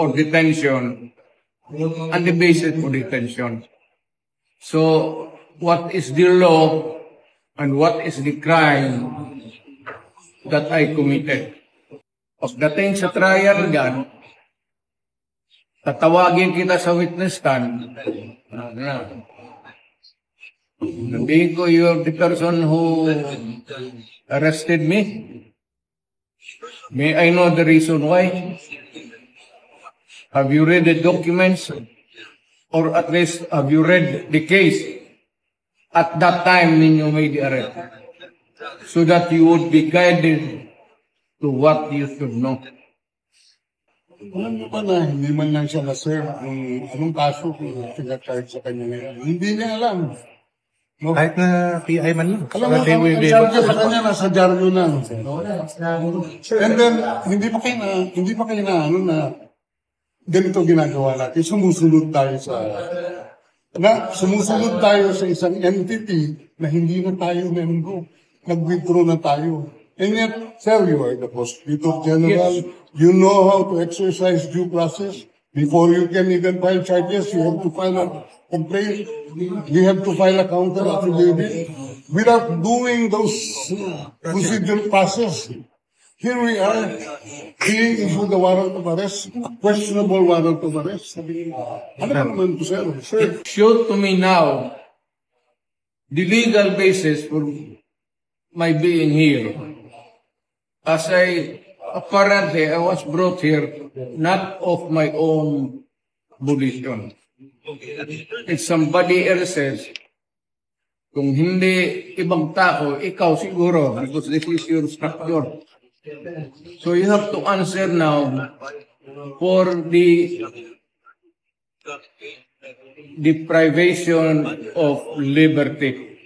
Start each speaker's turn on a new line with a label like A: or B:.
A: for detention and the basis for detention. So, what is the law and what is the crime that I committed? Pagdating sa trial yan, tatawagin kita sa witness stand. Sabihin ko, you're the person who arrested me. May I know the reason why? Have you read the documents? Or at least, have you read the case at that time when you made the arrest? So that you would be guided to what you should know.
B: Alam mo ba na hindi man lang siya na-serve anong kaso kung pinag-charge sa kanya ngayon? Hindi niya alam. No?
C: Kahit na PI man lang.
B: Alam mo, ang charge sa kanya nasa dyaryo lang. And then, hindi pa kayo na ano na ganito ginagawa natin. Sumusunod tayo sa isang entity na hindi na tayo member. Nag-withdraw na tayo. And yet, sir, you are the Prosecutor General. Yes. You know how to exercise due process. Before you can even file charges, you have to file a complaint. You have to file a counter affidavit. Without doing those procedural process, here we are, being issued the warrant of arrest, questionable warrant of arrest. Ano naman po, sir?
A: Show to me now the legal basis for my being here. As apparently, I was brought here not of my own volition. It's somebody else's. Kung hindi ibang tao, ikaw siguro, because this is your structure. So you have to answer now for the deprivation of liberty.